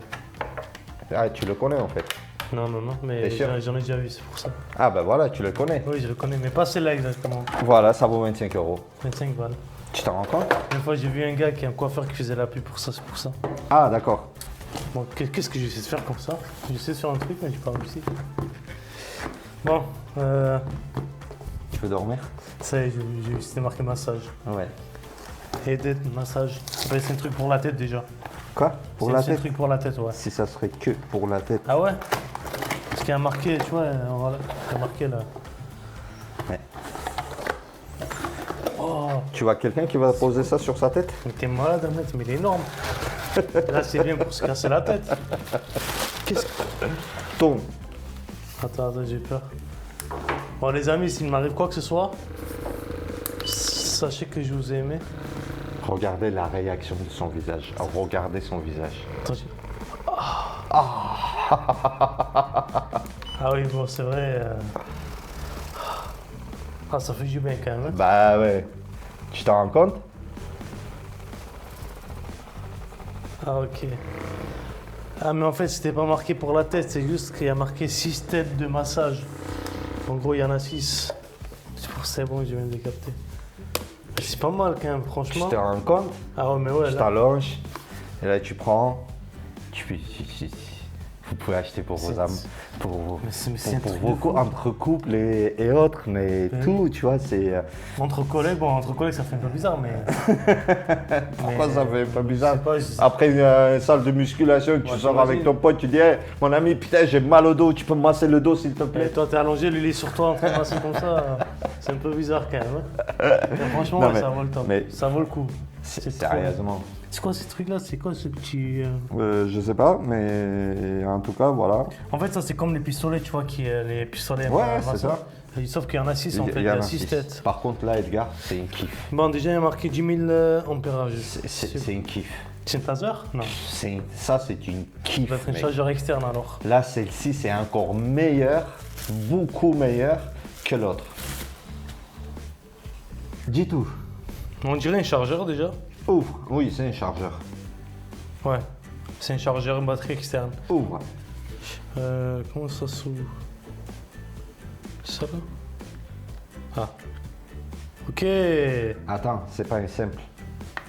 Speaker 1: Ah, tu le connais en fait.
Speaker 2: Non, mais
Speaker 1: T'es sûr
Speaker 2: j'en ai déjà vu, c'est pour ça.
Speaker 1: Ah bah voilà, tu le connais.
Speaker 2: Oui, je le connais, mais pas celle-là exactement.
Speaker 1: Voilà, ça vaut 25 euros.
Speaker 2: 25 balles.
Speaker 1: Tu t'en rends compte?
Speaker 2: Une fois, j'ai vu un gars qui est un coiffeur qui faisait la pub pour ça, c'est pour ça.
Speaker 1: Ah d'accord.
Speaker 2: Bon, qu'est-ce que j'essaie de faire comme ça? J'essaie de faire un truc, mais j'ai pas réussi. Bon,
Speaker 1: Tu veux dormir?
Speaker 2: ça y est, j'ai vu, c'était marqué massage.
Speaker 1: Ouais.
Speaker 2: Headed, massage. Ouais, c'est un truc pour la tête déjà.
Speaker 1: Quoi? Pour
Speaker 2: C'est-
Speaker 1: la
Speaker 2: c'est un
Speaker 1: tête?
Speaker 2: truc pour la tête, ouais.
Speaker 1: Si ça serait que pour la tête.
Speaker 2: Ah ouais? Parce qu'il y a marqué, tu vois, voilà, il y a marqué là.
Speaker 1: Ouais.
Speaker 2: Oh,
Speaker 1: Tu vois quelqu'un qui va poser ça sur sa tête?
Speaker 2: mais t'es malade, Ahmed, mais il est énorme. Là, c'est bien pour se casser la tête. Qu'est-ce que...
Speaker 1: Tourne.
Speaker 2: Attends, j'ai peur. Bon, les amis, s'il m'arrive quoi que ce soit, sachez que je vous ai aimé.
Speaker 1: Regardez la réaction de son visage. Regardez son visage.
Speaker 2: Attends, Ah oui, bon, c'est vrai. Ah, ça fait du bien quand même. Hein.
Speaker 1: Bah ouais. Tu t'en rends compte?
Speaker 2: Ah, ok. Ah, mais en fait, c'était pas marqué pour la tête, c'est juste qu'il y a marqué 6 têtes de massage. En gros, il y en a 6. C'est pour ça, bon, je viens de les capter. C'est pas mal quand même,
Speaker 1: Tu
Speaker 2: franchement.
Speaker 1: te rends compte?
Speaker 2: Ah ouais, mais ouais,
Speaker 1: Tu
Speaker 2: là.
Speaker 1: t'allonges. Et là, tu prends. Vous pouvez acheter pour vos
Speaker 2: C'est-
Speaker 1: âmes. Pour
Speaker 2: c'est un truc de
Speaker 1: vos
Speaker 2: fou.
Speaker 1: entre couples et autres. Mais
Speaker 2: Oui.
Speaker 1: tout, tu vois, c'est.
Speaker 2: Entre collègues, bon, entre collègues, ça fait un peu bizarre, mais.
Speaker 1: Pourquoi
Speaker 2: Mais-
Speaker 1: ça fait pas bizarre?
Speaker 2: Je sais pas, je-
Speaker 1: Après une salle de musculation, tu
Speaker 2: Ouais,
Speaker 1: sors
Speaker 2: t'imagines.
Speaker 1: avec ton pote, tu dis hey, mon ami, putain, j'ai mal au dos, tu peux me masser le dos s'il te
Speaker 2: Et
Speaker 1: plaît?
Speaker 2: toi, t'es allongé, lui, il est sur toi en train de passer comme ça. C'est un peu bizarre quand même. Hein. Mais franchement,
Speaker 1: Non,
Speaker 2: ouais,
Speaker 1: mais-
Speaker 2: ça vaut le temps.
Speaker 1: mais-
Speaker 2: Ça vaut le coup. C'est trop-
Speaker 1: Sérieusement.
Speaker 2: C'est quoi ces trucs-là? C'est quoi ce petit.
Speaker 1: Je sais pas, mais en tout cas, voilà.
Speaker 2: En fait, ça, c'est comme les pistolets, tu vois, les pistolets.
Speaker 1: Ouais,
Speaker 2: à
Speaker 1: c'est
Speaker 2: massage.
Speaker 1: ça.
Speaker 2: Et sauf qu'il y en a 6 en fait, il y
Speaker 1: en
Speaker 2: a
Speaker 1: a
Speaker 2: 6
Speaker 1: six.
Speaker 2: têtes.
Speaker 1: Par contre, là, Edgar, c'est une kiff.
Speaker 2: Bon, déjà, il y a marqué 10 000 ampérages.
Speaker 1: C'est une kiff.
Speaker 2: C'est un taser? Non.
Speaker 1: Ça, c'est une
Speaker 2: Ça
Speaker 1: kiff.
Speaker 2: va être un
Speaker 1: mec.
Speaker 2: chargeur externe alors.
Speaker 1: Là, celle-ci, c'est encore meilleur, beaucoup meilleur que l'autre. Dis tout.
Speaker 2: On dirait un chargeur déjà.
Speaker 1: Ouf, oui, c'est un chargeur.
Speaker 2: Ouais. C'est un chargeur, une batterie externe.
Speaker 1: Ouvre.
Speaker 2: Comment ça s'ouvre? Ça là? Ah. Ok.
Speaker 1: Attends, c'est pas simple.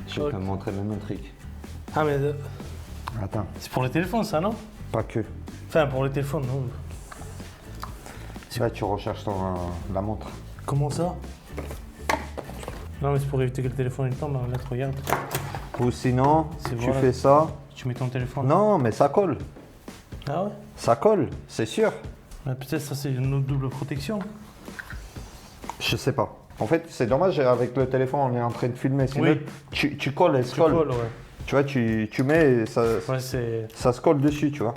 Speaker 1: Je vais
Speaker 2: Ok.
Speaker 1: te montrer le même truc.
Speaker 2: Ah, mais
Speaker 1: Attends,
Speaker 2: c'est pour les téléphones ça, non?
Speaker 1: pas que.
Speaker 2: Enfin, pour les téléphones, non.
Speaker 1: Là, tu recherches la montre.
Speaker 2: Comment ça? Non, mais c'est pour éviter que le téléphone il tombe. Là, regarde.
Speaker 1: Ou sinon,
Speaker 2: C'est
Speaker 1: tu
Speaker 2: voilà.
Speaker 1: fais ça.
Speaker 2: Tu mets ton téléphone.
Speaker 1: Non, mais ça colle.
Speaker 2: Ah ouais?
Speaker 1: Ça colle, c'est sûr.
Speaker 2: Ouais, peut-être ça c'est une autre double protection.
Speaker 1: Je sais pas. En fait, c'est dommage, avec le téléphone, on est en train de filmer. Sinon,
Speaker 2: Oui.
Speaker 1: tu colles, elle se
Speaker 2: Tu
Speaker 1: colle.
Speaker 2: colles, ouais.
Speaker 1: Tu vois, tu mets et
Speaker 2: Ouais, c'est.
Speaker 1: ça se colle dessus, tu vois.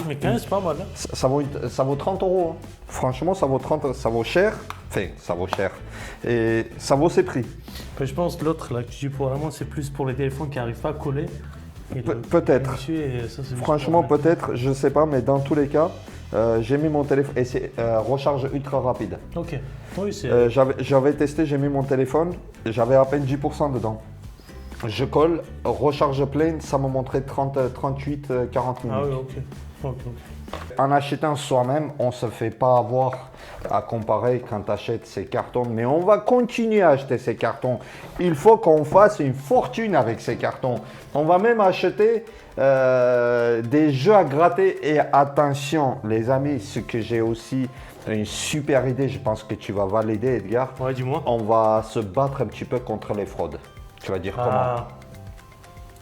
Speaker 2: Mais quand même, c'est pas mal. Hein.
Speaker 1: Ça vaut 30 euros. hein. Franchement, ça vaut 30, ça vaut cher. Enfin, ça vaut cher. Et ça vaut ses prix.
Speaker 2: Mais je pense que l'autre là que tu dis pour vraiment, c'est plus pour les téléphones qui n'arrivent pas à coller. Et
Speaker 1: Peut-être.
Speaker 2: dessus, et ça, c'est
Speaker 1: Franchement,
Speaker 2: juste pour-
Speaker 1: peut-être, je sais pas, mais dans tous les cas, j'ai mis mon téléphone et c'est recharge ultra rapide.
Speaker 2: Ok. Oui, c'est.
Speaker 1: J'avais testé, j'ai mis mon téléphone, j'avais à peine 10% dedans. Je colle, recharge pleine, ça me montrait 30, 38, 40 minutes.
Speaker 2: Ah oui, ok. Ok.
Speaker 1: En achetant soi-même, on ne se fait pas avoir à comparer quand tu achètes ces cartons, mais on va continuer à acheter ces cartons. Il faut qu'on fasse une fortune avec ces cartons. On va même acheter des jeux à gratter. Et attention, les amis, ce que j'ai aussi une super idée, je pense que tu vas valider, Edgar.
Speaker 2: Ouais, dis-moi.
Speaker 1: On va se battre un petit peu contre les fraudes. Tu vas dire comment?
Speaker 2: Ah,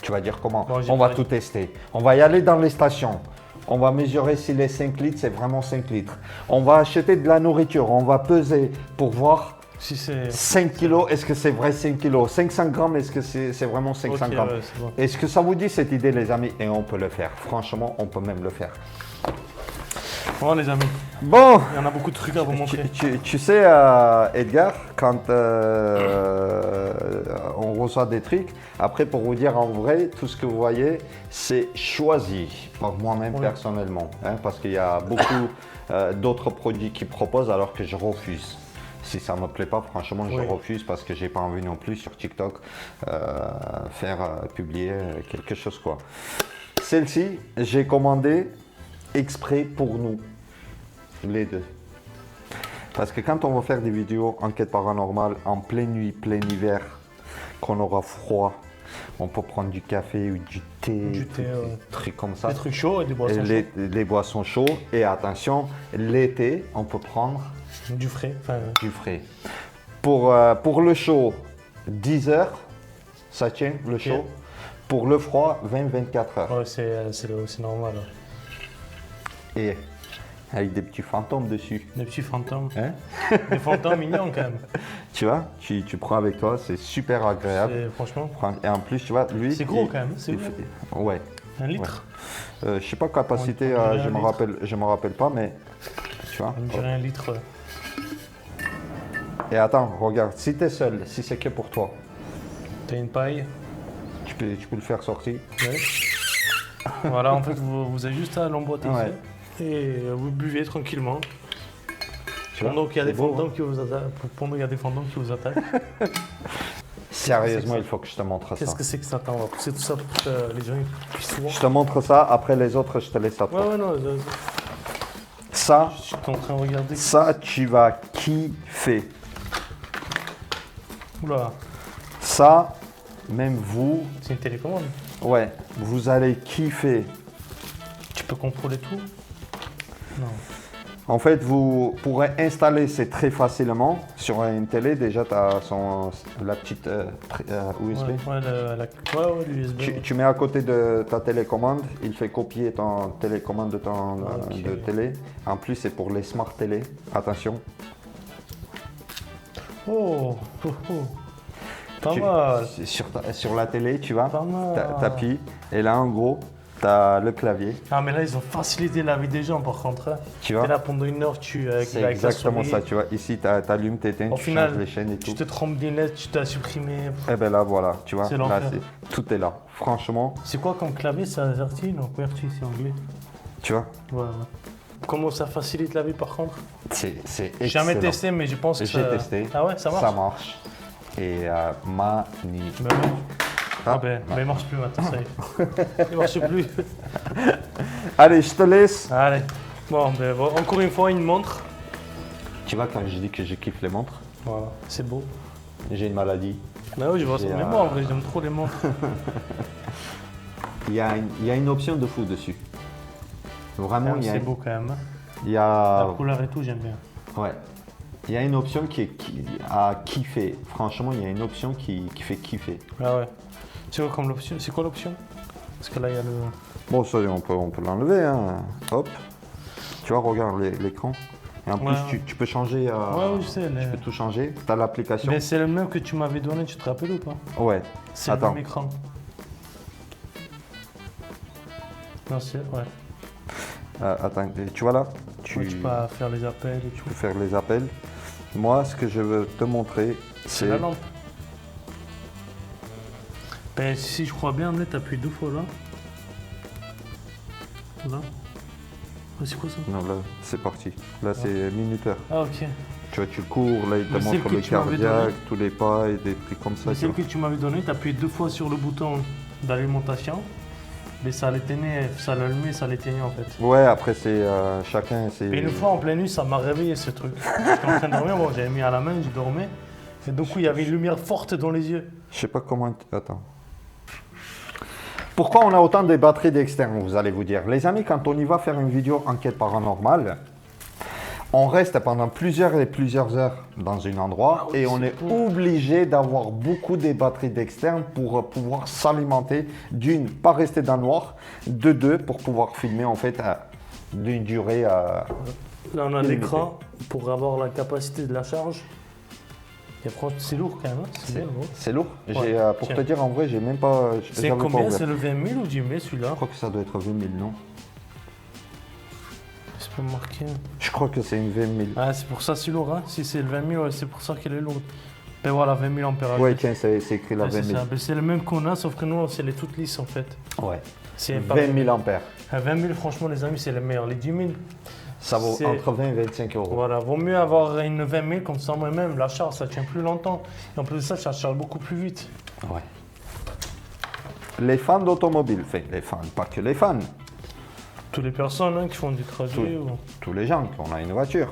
Speaker 1: Tu vas dire comment?
Speaker 2: Bon,
Speaker 1: On va
Speaker 2: j'aimerais.
Speaker 1: tout tester. On va y aller dans les stations. On va mesurer si les 5 litres, c'est vraiment 5 litres. On va acheter de la nourriture. On va peser pour voir
Speaker 2: si c'est.
Speaker 1: 5 kilos, est-ce que c'est vrai 5 kilos? 500 grammes, est-ce que c'est vraiment 500
Speaker 2: Ok,
Speaker 1: grammes?
Speaker 2: ouais, c'est bon.
Speaker 1: Est-ce que ça vous dit cette idée, les amis? Et on peut le faire. Franchement, on peut même le faire.
Speaker 2: Bon, les amis,
Speaker 1: Bon,
Speaker 2: il y en a beaucoup de trucs à vous montrer.
Speaker 1: tu sais, Edgar, quand on reçoit des trucs, après pour vous dire en vrai, tout ce que vous voyez, c'est choisi par moi-même
Speaker 2: Oui.
Speaker 1: personnellement. Hein, parce qu'il y a beaucoup d'autres produits qui proposent alors que je refuse. Si ça ne me plaît pas, franchement, je
Speaker 2: Oui.
Speaker 1: refuse parce que j'ai pas envie non plus sur TikTok faire publier quelque chose quoi. Celle-ci, j'ai commandé exprès pour nous, les deux. Parce que quand on va faire des vidéos enquête paranormale en pleine nuit, plein hiver, qu'on aura froid, on peut prendre du café ou du thé,
Speaker 2: Du thé,
Speaker 1: des
Speaker 2: ouais.
Speaker 1: trucs comme ça.
Speaker 2: Des trucs chauds et des
Speaker 1: Et
Speaker 2: boissons
Speaker 1: les boissons chaudes. Et attention, l'été, on peut prendre
Speaker 2: chaudes. Du frais. Enfin,
Speaker 1: du frais. Pour le chaud, 10 heures, ça tient le chaud. Pour le froid, 20-24 heures.
Speaker 2: ouais, c'est normal. Ouais.
Speaker 1: Et avec des petits fantômes dessus.
Speaker 2: Des petits fantômes.
Speaker 1: Hein?
Speaker 2: Des fantômes mignons quand même.
Speaker 1: Tu vois, tu prends avec toi, c'est super agréable.
Speaker 2: Franchement,
Speaker 1: Et en plus, tu vois, lui.
Speaker 2: c'est gros
Speaker 1: il-
Speaker 2: quand même. C'est
Speaker 1: il
Speaker 2: gros.
Speaker 1: fait- Ouais.
Speaker 2: 1 litre.
Speaker 1: Je sais pas capacité,
Speaker 2: On dirait
Speaker 1: je me rappelle pas, mais tu vois.
Speaker 2: On dirait 1 litre.
Speaker 1: Et attends, regarde, si tu es seul, si c'est que pour toi,
Speaker 2: T'as une paille.
Speaker 1: tu peux le faire sortir.
Speaker 2: Ouais. Voilà, en fait, vous avez juste à l'emboîter
Speaker 1: Ouais.
Speaker 2: ici. Et vous buvez tranquillement.
Speaker 1: Tu vois,
Speaker 2: Pendant qu'il y a
Speaker 1: c'est
Speaker 2: des
Speaker 1: beau,
Speaker 2: fantômes
Speaker 1: hein.
Speaker 2: qui vous attaquent. Pendant qu'il y a des fantômes qui vous attaquent.
Speaker 1: Sérieusement, il faut que je te montre ça.
Speaker 2: Qu'est-ce que c'est que ça? Attends, on va pousser tout ça pour que les gens puissent voir.
Speaker 1: Je te montre ça, après les autres, je te laisse à toi.
Speaker 2: Ouais, non,
Speaker 1: Ça,
Speaker 2: je suis en train de regarder.
Speaker 1: ça, tu vas kiffer.
Speaker 2: Oula,
Speaker 1: Ça, même vous,
Speaker 2: c'est une télécommande.
Speaker 1: ouais, vous allez kiffer.
Speaker 2: Tu peux contrôler tout? Non.
Speaker 1: En fait, vous pourrez installer c'est très facilement sur une télé. Déjà, tu as la petite USB.
Speaker 2: Ouais, l'USB.
Speaker 1: Tu mets à côté de ta télécommande, il fait copier ton télécommande de ton
Speaker 2: Ok.
Speaker 1: de télé. En plus, c'est pour les smart télé. Attention.
Speaker 2: Oh, oh, oh. Pas
Speaker 1: Tu-
Speaker 2: mal.
Speaker 1: Sur la télé, tu vois,
Speaker 2: Pas mal.
Speaker 1: t'appuies. Et là, en gros, tu as le clavier.
Speaker 2: Ah, mais là, ils ont facilité la vie des gens, par contre. Hein.
Speaker 1: Tu vois,
Speaker 2: T'es là pendant 1 heure,
Speaker 1: c'est
Speaker 2: avec la
Speaker 1: exactement
Speaker 2: souris.
Speaker 1: ça. Tu vois, ici, tu allumes, tu éteins,
Speaker 2: Au
Speaker 1: tu
Speaker 2: final,
Speaker 1: changes les chaînes et tout.
Speaker 2: Tu te trompes des lettres, tu t'as supprimé.
Speaker 1: Et ben là, voilà, tu vois,
Speaker 2: C'est
Speaker 1: là,
Speaker 2: l'enfer.
Speaker 1: tout est là. Franchement,
Speaker 2: C'est quoi comme clavier? C'est AZERTY? Non, QWERTY, c'est anglais.
Speaker 1: tu vois,
Speaker 2: Ouais. Comment ça facilite la vie, par contre?
Speaker 1: c'est
Speaker 2: J'ai jamais
Speaker 1: excellent.
Speaker 2: testé, mais je pense que
Speaker 1: J'ai testé.
Speaker 2: Ah ouais, ça marche?
Speaker 1: Ça marche. Et magnifique.
Speaker 2: Ben ouais. Ah ben, mais il marche plus maintenant, ça y est. Il marche plus.
Speaker 1: Allez, je te laisse.
Speaker 2: Allez. Bon, ben encore une fois, une montre.
Speaker 1: Tu vois, quand je dis que je kiffe les montres,
Speaker 2: Voilà, c'est beau.
Speaker 1: j'ai une maladie.
Speaker 2: Bah oui, je vois ça.
Speaker 1: J'ai,
Speaker 2: Mais moi, en vrai, j'aime trop les montres.
Speaker 1: Il y a une option de fou dessus. Vraiment, il y a,
Speaker 2: C'est beau quand même. Hein.
Speaker 1: il y a,
Speaker 2: La couleur et tout, j'aime bien.
Speaker 1: ouais. Il y a une option qui a kiffé. Franchement, il y a une option qui fait kiffer.
Speaker 2: Ah ouais. C'est quoi comme l'option? C'est quoi l'option? Parce que là, il y a le.
Speaker 1: Bon, ça, on peut l'enlever. Hein. Hop. Tu vois, regarde l'écran. Et en
Speaker 2: Ouais,
Speaker 1: plus, tu peux changer.
Speaker 2: Ouais, je sais.
Speaker 1: Tu peux tout changer. Tu as l'application.
Speaker 2: Mais c'est le même que tu m'avais donné, tu te rappelles ou pas?
Speaker 1: Ouais.
Speaker 2: C'est le
Speaker 1: Attends.
Speaker 2: même écran. Non, c'est. Ouais.
Speaker 1: Attends, tu vois là
Speaker 2: Ouais, tu peux faire les appels et tout.
Speaker 1: peux faire les appels. Moi, ce que je veux te montrer,
Speaker 2: C'est la lampe. Ben, si je crois bien, là, t'appuies 2 fois là. Là. Ah, c'est quoi ça?
Speaker 1: Non, là, c'est parti. Là, c'est minuteur.
Speaker 2: Ah, ok.
Speaker 1: Tu vois, tu cours, là, il te
Speaker 2: Mais celle
Speaker 1: montre
Speaker 2: que
Speaker 1: le
Speaker 2: tu m'avais
Speaker 1: cardiaque,
Speaker 2: donnée.
Speaker 1: tous les pas et des trucs comme ça.
Speaker 2: Mais
Speaker 1: tu
Speaker 2: celle
Speaker 1: vois.
Speaker 2: que tu m'avais donné, t'appuies 2 fois sur le bouton d'alimentation. Mais ça l'éteignait, ça l'allumait, ça l'éteignait en fait.
Speaker 1: Ouais, après c'est chacun c'est.
Speaker 2: Et une fois en pleine nuit, ça m'a réveillé ce truc. J'étais en train de dormir, bon, j'avais mis à la main, je dormais. Et du coup, il y avait une lumière forte dans les yeux.
Speaker 1: Je sais pas comment. Attends. Pourquoi on a autant de batteries d'externe, vous allez vous dire. Les amis, quand on y va faire une vidéo enquête paranormale, on reste pendant plusieurs et plusieurs heures dans un endroit et on est obligé d'avoir beaucoup de batteries d'externe pour pouvoir s'alimenter. D'une, pas rester dans le noir. De deux, pour pouvoir filmer en fait d'une durée.
Speaker 2: Là, on a l'écran pour avoir la capacité de la charge. Et franchement, c'est lourd quand même. Hein, c'est bien lourd.
Speaker 1: C'est lourd.
Speaker 2: Ouais.
Speaker 1: Pour te dire, en vrai, j'ai même pas.
Speaker 2: C'est combien? C'est le 20 000 ou 10 000 celui-là?
Speaker 1: Je crois que ça doit être 20 000, non?
Speaker 2: C'est pas marqué.
Speaker 1: Je crois que c'est une 20 000.
Speaker 2: Ah, c'est pour ça c'est lourd. Hein. Si c'est le 20 000, ouais, c'est pour ça qu'elle est lourde. Et voilà, 20 000 ampères.
Speaker 1: Ouais, tiens, c'est écrit là,
Speaker 2: Ouais,
Speaker 1: 20 000.
Speaker 2: c'est le même qu'on a, sauf que nous, c'est les toutes lisses en fait.
Speaker 1: Ouais.
Speaker 2: C'est
Speaker 1: 20 000 ampères.
Speaker 2: 20 000, franchement, les amis, c'est les meilleurs. Les 10 000.
Speaker 1: Ça vaut
Speaker 2: C'est-
Speaker 1: entre 20 et 25 euros.
Speaker 2: Voilà, vaut mieux avoir une 20 000 comme ça, moi-même. La charge, ça tient plus longtemps. Et en plus de ça, ça charge beaucoup plus vite.
Speaker 1: Ouais. Les fans d'automobile, enfin les fans, pas que les fans,
Speaker 2: Toutes les personnes hein, qui font du trajet.
Speaker 1: tous les gens qui ont une voiture.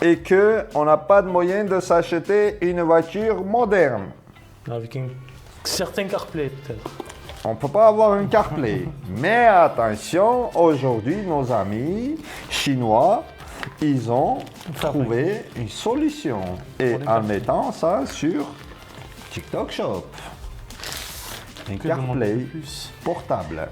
Speaker 1: Et qu'on n'a pas de moyen de s'acheter une voiture moderne.
Speaker 2: Avec un certain CarPlay, peut-être.
Speaker 1: On ne peut pas avoir un CarPlay. Mais attention, aujourd'hui, nos amis chinois, ils ont trouvé une solution. Et
Speaker 2: Pour les
Speaker 1: en
Speaker 2: CarPlay.
Speaker 1: mettant ça sur TikTok Shop. Un
Speaker 2: Que demander
Speaker 1: CarPlay
Speaker 2: de plus?
Speaker 1: portable.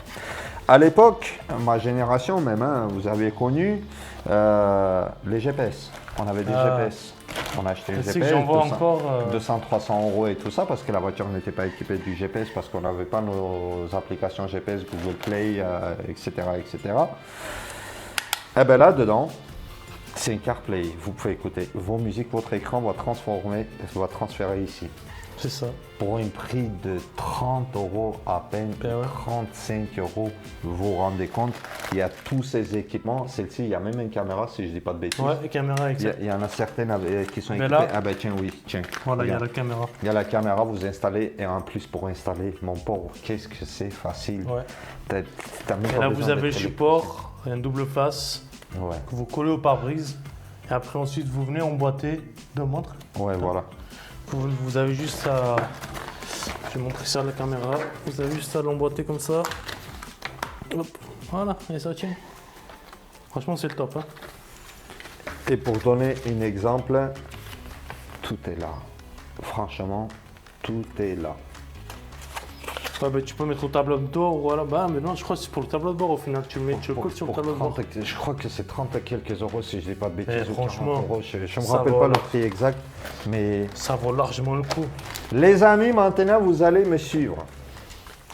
Speaker 1: À l'époque, ma génération même, hein, vous avez connu les GPS. On avait des GPS. On achetait un
Speaker 2: Je sais
Speaker 1: GPS.
Speaker 2: que j'en vois
Speaker 1: 200,
Speaker 2: encore.
Speaker 1: 200-300 euros et tout ça parce que la voiture n'était pas équipée du GPS parce qu'on n'avait pas nos applications GPS, Google Play, etc., etc. Et bien là, dedans, c'est un CarPlay. Vous pouvez écouter vos musiques, votre écran va transférer ici.
Speaker 2: C'est ça.
Speaker 1: Pour un prix de 30 euros à peine,
Speaker 2: Ben ouais.
Speaker 1: 35 euros, vous vous rendez compte, il y a tous ces équipements. Celle-ci, il y a même une caméra, si je ne dis pas de bêtises.
Speaker 2: Ouais, caméra
Speaker 1: Il
Speaker 2: exact.
Speaker 1: y en a certaines qui sont
Speaker 2: Mais
Speaker 1: équipées.
Speaker 2: là-
Speaker 1: Ah ben tiens, oui, tiens.
Speaker 2: Voilà, il y a
Speaker 1: Regarde.
Speaker 2: la caméra.
Speaker 1: Il y a la caméra, vous installez, et en plus pour installer, mon pauvre, qu'est-ce que c'est facile.
Speaker 2: Ouais.
Speaker 1: T'as même
Speaker 2: Et
Speaker 1: pas
Speaker 2: là,
Speaker 1: besoin
Speaker 2: vous avez le
Speaker 1: d'être
Speaker 2: support, un double face,
Speaker 1: Ouais,
Speaker 2: que vous collez au pare-brise. Et après, ensuite, vous venez emboîter deux montres.
Speaker 1: ouais, voilà.
Speaker 2: Vous avez juste à. Je vais montrer ça à la caméra. Vous avez juste à l'emboîter comme ça. Hop, voilà, et ça tient. Franchement, c'est le top. Hein.
Speaker 1: Et pour donner un exemple, tout est là. Franchement, tout est là.
Speaker 2: Ouais, bah, tu peux mettre au tableau de bord, voilà. Bah, mais non, je crois que c'est pour le tableau de bord au final. Tu le mets, tu le colles sur le
Speaker 1: Pour
Speaker 2: tableau de bord.
Speaker 1: 30 je crois que c'est 30 et quelques euros si je dis pas de bêtises.
Speaker 2: Eh,
Speaker 1: ou 40
Speaker 2: franchement,
Speaker 1: euros, je ne me
Speaker 2: ça
Speaker 1: rappelle
Speaker 2: va,
Speaker 1: pas
Speaker 2: là.
Speaker 1: le prix exact. Mais
Speaker 2: Ça vaut largement le coup.
Speaker 1: les amis, maintenant vous allez me suivre.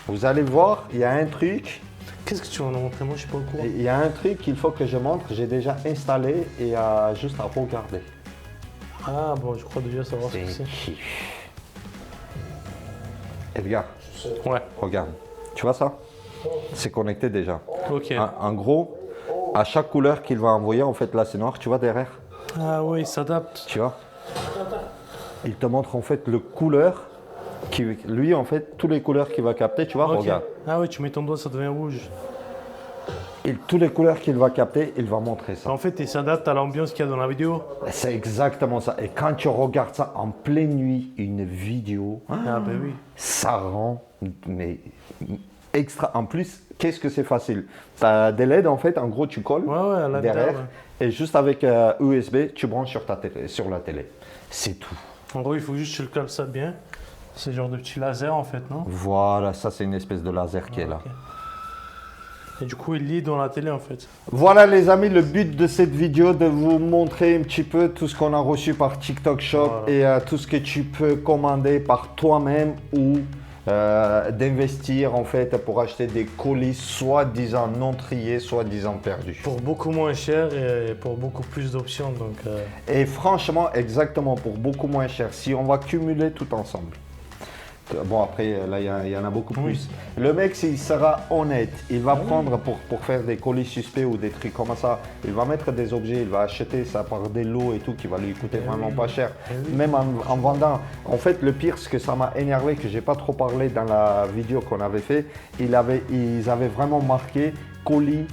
Speaker 1: Vous allez voir, il y a un truc.
Speaker 2: Qu'est-ce que tu vas nous montrer? Moi, je suis pas au courant.
Speaker 1: Il y a un truc qu'il faut que je montre. J'ai déjà installé et juste à regarder.
Speaker 2: Ah, bon, je crois déjà savoir ce que
Speaker 1: C'est
Speaker 2: c'est.
Speaker 1: kiff. Edgar,
Speaker 2: Ouais,
Speaker 1: regarde. Tu vois ça? C'est connecté déjà.
Speaker 2: ok.
Speaker 1: En gros, à chaque couleur qu'il va envoyer, en fait, là c'est noir, tu vois derrière?
Speaker 2: Ah, oui, il s'adapte.
Speaker 1: Tu vois? Il te montre en fait le couleur, lui en fait, tous les couleurs qu'il va capter, tu vois,
Speaker 2: Ok.
Speaker 1: regarde.
Speaker 2: Ah, oui, tu mets ton doigt, ça devient rouge.
Speaker 1: Et tous les couleurs qu'il va capter, il va montrer ça.
Speaker 2: En fait, il s'adapte à l'ambiance qu'il y a dans la vidéo.
Speaker 1: C'est exactement ça. Et quand tu regardes ça en pleine nuit, une vidéo,
Speaker 2: Ah, ben oui.
Speaker 1: ça rend mais extra. En plus, qu'est-ce que c'est facile? Tu as des LED en fait, en gros tu colles
Speaker 2: Ouais, ouais, à l'intérieur,
Speaker 1: derrière
Speaker 2: ouais.
Speaker 1: et juste avec USB, tu branches sur ta télé, sur la télé. C'est tout.
Speaker 2: En gros, il faut juste que tu le cales ça bien. C'est le genre de petit laser en fait, non?
Speaker 1: Voilà, ça c'est une espèce de laser qui est là.
Speaker 2: Ok. Et du coup, il lit dans la télé en fait.
Speaker 1: Voilà les amis, le but de cette vidéo, de vous montrer un petit peu tout ce qu'on a reçu par TikTok Shop
Speaker 2: Voilà.
Speaker 1: et tout ce que tu peux commander par toi-même ou d'investir en fait pour acheter des colis soi-disant non triés, soi-disant perdus.
Speaker 2: Pour beaucoup moins cher et pour beaucoup plus d'options. Donc,
Speaker 1: Et franchement, exactement, pour beaucoup moins cher, si on va cumuler tout ensemble. Bon, après, là, il y en a beaucoup
Speaker 2: Oui.
Speaker 1: plus. Le mec, s'il sera honnête, il va prendre pour faire des colis suspects ou des trucs comme ça, il va mettre des objets, il va acheter ça par des lots et tout qui va lui coûter vraiment
Speaker 2: oui.
Speaker 1: pas cher.
Speaker 2: Oui.
Speaker 1: Même en vendant. En fait, le pire, ce que ça m'a énervé, que j'ai pas trop parlé dans la vidéo qu'on avait fait, ils avaient vraiment marqué colis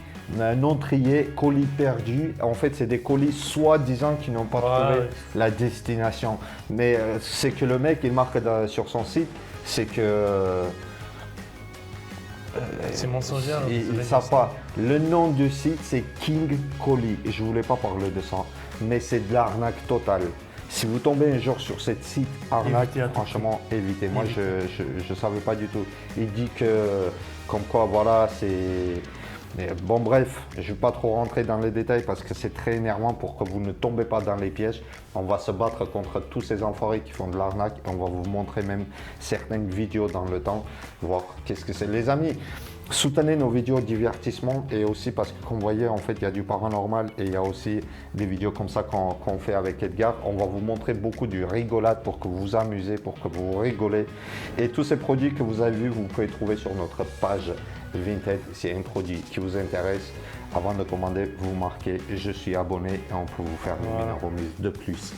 Speaker 1: non triés, colis perdus. En fait, c'est des colis soi-disant qui n'ont pas trouvé la destination. Mais c'est que le mec, il marque sur son site, c'est que
Speaker 2: C'est mensongère.
Speaker 1: ils ne savent pas. Le nom du site, c'est King Colis. Et je ne voulais pas parler de ça, mais c'est de l'arnaque totale. Si vous tombez un jour sur ce site arnaque,
Speaker 2: Évitez à tout
Speaker 1: franchement, évitez. Moi,
Speaker 2: Évitez.
Speaker 1: je ne savais pas du tout. Il dit que, comme quoi, voilà, c'est... Mais bon, bref, je ne vais pas trop rentrer dans les détails parce que c'est très énervant pour que vous ne tombez pas dans les pièges. On va se battre contre tous ces enfoirés qui font de l'arnaque. On va vous montrer même certaines vidéos dans le temps, voir qu'est-ce que c'est. Les amis, soutenez nos vidéos divertissement et aussi parce que comme vous voyez, en fait, il y a du paranormal et il y a aussi des vidéos comme ça qu'on fait avec Edgar. On va vous montrer beaucoup de rigolade pour que vous vous amusez, pour que vous rigolez. Et tous ces produits que vous avez vus, vous pouvez trouver sur notre page Vinted. C'est un produit qui vous intéresse. Avant de commander, vous marquez « Je suis abonné » et on peut vous faire une remise de plus.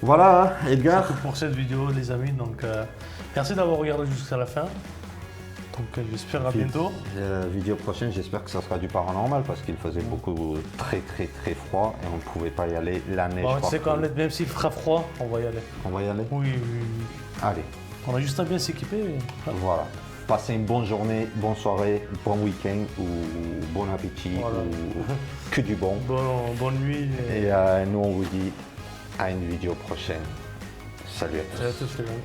Speaker 1: Voilà, Edgar.
Speaker 2: C'est tout pour cette vidéo, les amis. Donc, merci d'avoir regardé jusqu'à la fin. Donc, j'espère à bientôt.
Speaker 1: Vidéo prochaine, j'espère que ça sera du paranormal parce qu'il faisait beaucoup très froid et on ne pouvait pas y aller. La neige.
Speaker 2: Bon, tu sais quoi, même s'il fera froid, on va y aller.
Speaker 1: On va y aller?
Speaker 2: Oui.
Speaker 1: Allez.
Speaker 2: On a juste à bien s'équiper.
Speaker 1: Voilà. Passez une bonne journée, bonne soirée, bon week-end ou bon appétit ou que du bon.
Speaker 2: Bonne nuit.
Speaker 1: Et nous, on vous dit à une vidéo prochaine. Salut à tous.
Speaker 2: Salut à tous les amis.